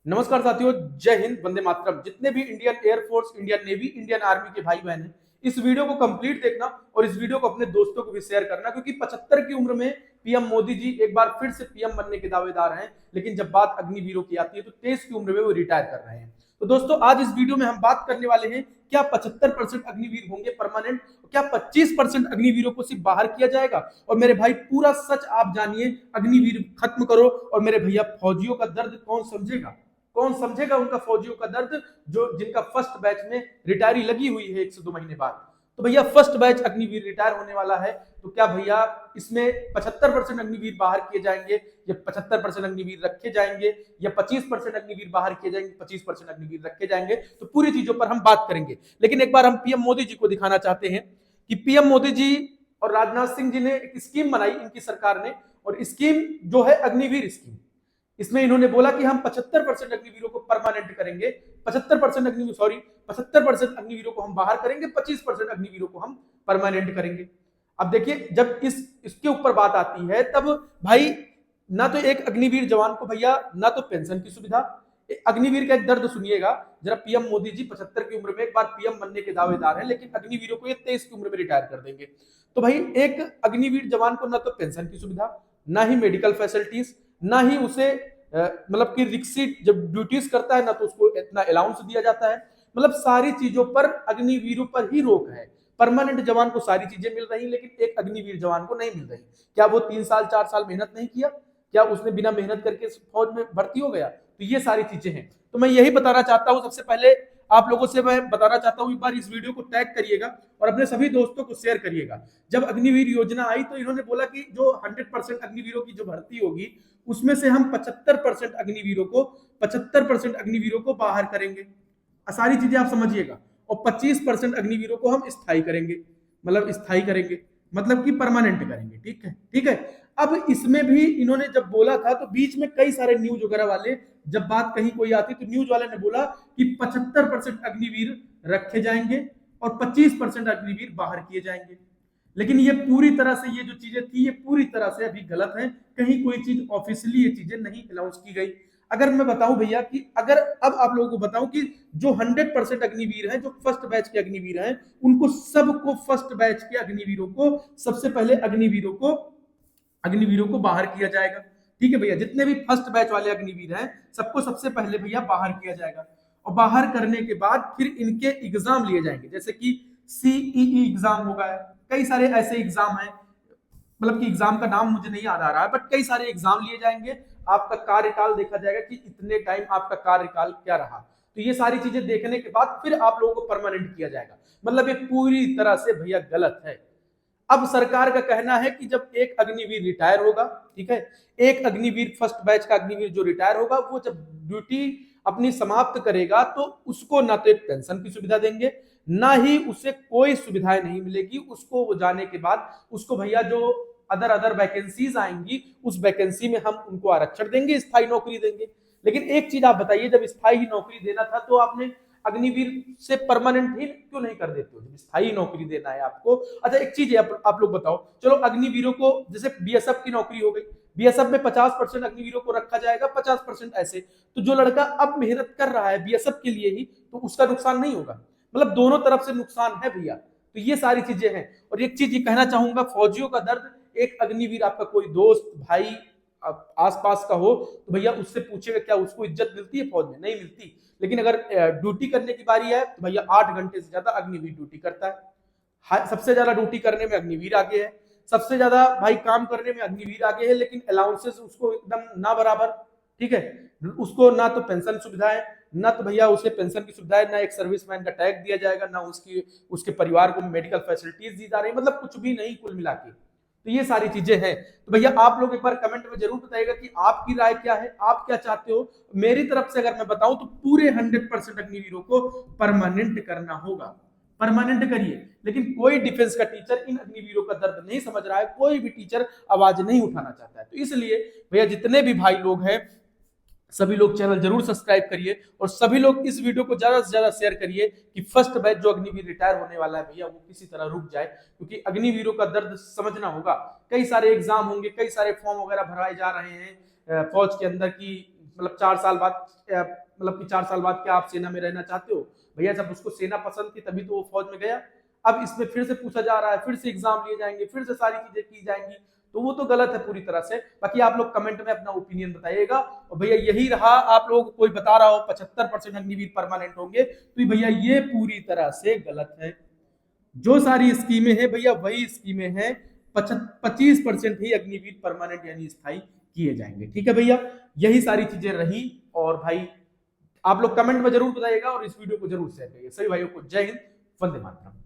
नमस्कार साथियों, जय हिंद, वंदे मातरम। जितने भी Indian air force, Indian navy, Indian army के भाई बहन हैं, इस वीडियो को कंप्लीट देखना और इस वीडियो को अपने दोस्तों को भी शेयर करना, क्योंकि 75 की उम्र में पीएम मोदी जी एक बार फिर से पीएम बनने के दावेदार हैं। लेकिन जब बात अग्निवीरों की आती है तो 23 की उम्र में वो रिटायर कर रहे हैं। तो दोस्तों, आज इस वीडियो में हम बात करने वाले हैं, क्या 75% अग्निवीर होंगे परमानेंट? क्या 25% अग्निवीरों को सिर्फ बाहर किया जाएगा? और मेरे भाई, पूरा सच आप जानिए, अग्निवीर खत्म करो। और मेरे भैया, फौजियों का दर्द कौन समझेगा? कौन समझेगा उनका फौजियों का दर्द, जो जिनका फर्स्ट बैच में रिटायरी लगी हुई है 1 से 2 महीने बाद। तो भैया, फर्स्ट बैच अग्निवीर रिटायर होने वाला है। तो क्या भैया इसमें 75% अग्निवीर बाहर किए जाएंगे, या 75% अग्निवीर रखे जाएंगे, या 25% अग्निवीर बाहर किए जाएंगे, 25% अग्निवीर रखे जाएंगे? तो पूरी चीजों पर हम बात करेंगे। लेकिन एक बार हम पीएम मोदी जी को दिखाना चाहते हैं कि पीएम मोदी जी और राजनाथ सिंह जी ने एक स्कीम बनाई, इनकी सरकार ने। और स्कीम जो है अग्निवीर स्कीम, इसमें इन्होंने बोला कि हम 75% अग्निवीरों को परमानेंट करेंगे। 75% अग्निवीर, सॉरी, 75% अग्निवीरों को हम बाहर करेंगे, 25% अग्निवीरों को हम परमानेंट करेंगे। अब देखिए, जब इसके ऊपर बात आती है, तब भाई ना तो एक अग्निवीर जवान को भैया ना तो पेंशन की सुविधा। अग्निवीर का एक दर्द सुनिएगा जरा। पीएम मोदी जी 75 की उम्र में एक बार पीएम बनने के दावेदार हैं, लेकिन अग्निवीरों को ये 23 की उम्र में रिटायर कर देंगे। तो भाई, एक अग्निवीर जवान को ना तो पेंशन की सुविधा, ना ही मेडिकल फैसिलिटीज, ना ही उसे मतलब कि रिक्सी जब ड्यूटीज करता है ना तो उसको इतना अलाउंस दिया जाता है। मतलब सारी चीजों पर अग्निवीरों पर ही रोक है। परमानेंट जवान को सारी चीजें मिल रही, लेकिन एक अग्निवीर जवान को नहीं मिल रही। क्या वो 3 साल 4 साल मेहनत नहीं किया? क्या उसने बिना मेहनत करके फौज में भर्ती हो गया? तो ये सारी चीजें हैं। तो मैं यही बताना चाहता हूं। सबसे पहले आप लोगों से मैं बताना चाहता हूं, एक बार इस वीडियो को टैग करिएगा और अपने सभी दोस्तों को शेयर करिएगा। जब अग्निवीर योजना आई तो इन्होंने बोला कि जो 100% अग्निवीरों की जो भर्ती होगी, उसमें से हम 75% अग्निवीरों को बाहर करेंगे। सारी चीजें आप समझिएगा। और 25% अग्निवीरों को हम स्थायी करेंगे, मतलब स्थायी करेंगे, मतलब कि परमानेंट करेंगे। ठीक है, ठीक है। अब इसमें भी इन्होंने जब बोला था तो बीच में कई सारे न्यूज वगैरह वाले, जब बात कहीं कोई आती तो न्यूज वाले ने बोला कि 75% अग्निवीर रखे जाएंगे और 25% अग्निवीर बाहर किए जाएंगे। लेकिन ये पूरी तरह से, ये जो चीजें थी, ये पूरी तरह से अभी गलत है। कहीं कोई चीज ऑफिशियली ये चीजें नहीं अनाउंस की गई। अगर मैं बताऊं भैया कि अगर अब आप लोगों को बताऊं कि जो 100% अग्निवीर हैं, जो फर्स्ट बैच के अग्निवीर हैं, उनको सबको, फर्स्ट बैच के अग्निवीरों को सबसे पहले अग्निवीरों को बाहर किया जाएगा। ठीक है भैया, जितने भी फर्स्ट बैच वाले अग्निवीर हैं, सबको सबसे पहले भैया बाहर किया जाएगा। और बाहर करने के बाद फिर इनके एग्जाम लिए जाएंगे, जैसे कि सीईई एग्जाम होगा। कई सारे ऐसे एग्जाम हैं, मतलब कि एग्जाम का नाम मुझे नहीं याद आ रहा है, बट कई सारे एग्जाम लिए जाएंगे। आपका कार्यकाल देखा जाएगा कि इतने टाइम आपका कार्यकाल क्या रहा। तो ये सारी चीजें देखने के बाद फिर आप लोगों को परमानेंट किया जाएगा। मतलब ये पूरी तरह से भैया गलत है। अब सरकार का कहना है कि जब एक अग्निवीर रिटायर होगा, ठीक है, एक अग्निवीर, फर्स्ट बैच का अग्निवीर जो रिटायर होगा, वो जब ड्यूटी अपनी समाप्त करेगा तो उसको ना तो एक पेंशन की सुविधा देंगे, ना ही उसे कोई सुविधाएं नहीं मिलेगी। उसको वो जाने के बाद उसको भैया जो अदर अदर वैकेंसीज आएंगी, उस वैकेंसी में हम उनको आरक्षण देंगे, स्थायी नौकरी देंगे। लेकिन एक चीज आप बताइए, जब स्थायी नौकरी देना था तो आपने अग्निवीर से परमानेंट ही क्यों नहीं कर देते हो, जब स्थायी नौकरी देना है आपको? अच्छा, एक चीज है, आप लोग बताओ, चलो अग्निवीरों को, जैसे बीएसएफ की नौकरी हो गई, बीएसएफ में 50% अग्निवीरों को रखा जाएगा, 50% ऐसे। तो जो लड़का अब मेहनत कर रहा है बीएसएफ के लिए ही, तो उसका नुकसान नहीं होगा? मतलब दोनों तरफ से नुकसान है भैया। तो ये सारी चीजें हैं। और एक चीज ये कहना चाहूंगा, फौजियों का दर्द, एक अग्निवीर आपका कोई दोस्त भाई आसपास का हो तो भैया उससे पूछेगा, क्या उसको इज्जत मिलती है फौज में? नहीं मिलती। लेकिन अगर ड्यूटी करने की बारी है तो भैया 8 घंटे से ज्यादा अग्निवीर ड्यूटी करता है। सबसे ज्यादा ड्यूटी करने में अग्निवीर आगे है, सबसे ज्यादा भाई काम करने में अग्निवीर आगे है। लेकिन अलाउंसेस उसको एकदम ना बराबर। ठीक है, उसको ना तो पेंशन सुविधा है, ना तो भैया उसे पेंशन की सुविधा है, ना एक सर्विसमैन का टैग दिया जाएगा, ना उसके परिवार को मेडिकल फैसिलिटीज दी जा रही, मतलब कुछ भी नहीं कुल मिला के। तो ये सारी चीजें हैं। तो भैया आप लोग एक बार कमेंट में जरूर बताइएगा कि आपकी राय क्या है, आप क्या चाहते हो। मेरी तरफ से अगर मैं बताऊं तो पूरे 100% अग्निवीरों को परमानेंट करना होगा। परमानेंट करिए। लेकिन कोई डिफेंस का टीचर इन अग्निवीरों का दर्द नहीं समझ रहा है, कोई भी टीचर आवाज नहीं उठाना चाहता है। तो इसलिए भैया, जितने भी भाई लोग हैं, सभी लोग चैनल जरूर सब्सक्राइब करिए और सभी लोग इस वीडियो को ज्यादा से ज्यादा शेयर करिए कि फर्स्ट बैच जो अग्निवीर रिटायर होने वाला है भैया, वो किसी तरह रुक जाए। क्योंकि अग्निवीरों का दर्द समझना होगा। कई सारे एग्जाम होंगे, कई सारे फॉर्म वगैरह भरवाए जा रहे हैं फौज के अंदर की मतलब 4 साल बाद मतलब कि 4 साल बाद क्या आप सेना में रहना चाहते हो? भैया जब उसको सेना पसंद थी तभी तो वो फौज में गया। अब इसमें फिर से पूछा जा रहा है, फिर से एग्जाम लिए जाएंगे, फिर से सारी चीजें की जाएंगी, तो वो तो गलत है पूरी तरह से। बाकी आप लोग कमेंट में अपना ओपिनियन बताइएगा। और भैया यही रहा, आप लोग कोई बता रहा हो 75% अग्निवीर परमानेंट होंगे, तो भैया ये पूरी तरह से गलत है। जो सारी स्कीमें हैं भैया वही स्कीमें हैं, 25% ही अग्निवीर परमानेंट यानी स्थायी किए जाएंगे। ठीक है भैया, यही सारी चीजें रही। और भाई आप लोग कमेंट में जरूर बताइएगा और इस वीडियो को जरूर शेयर करिए। सभी भाइयों को जय हिंद, वंदे मातरम।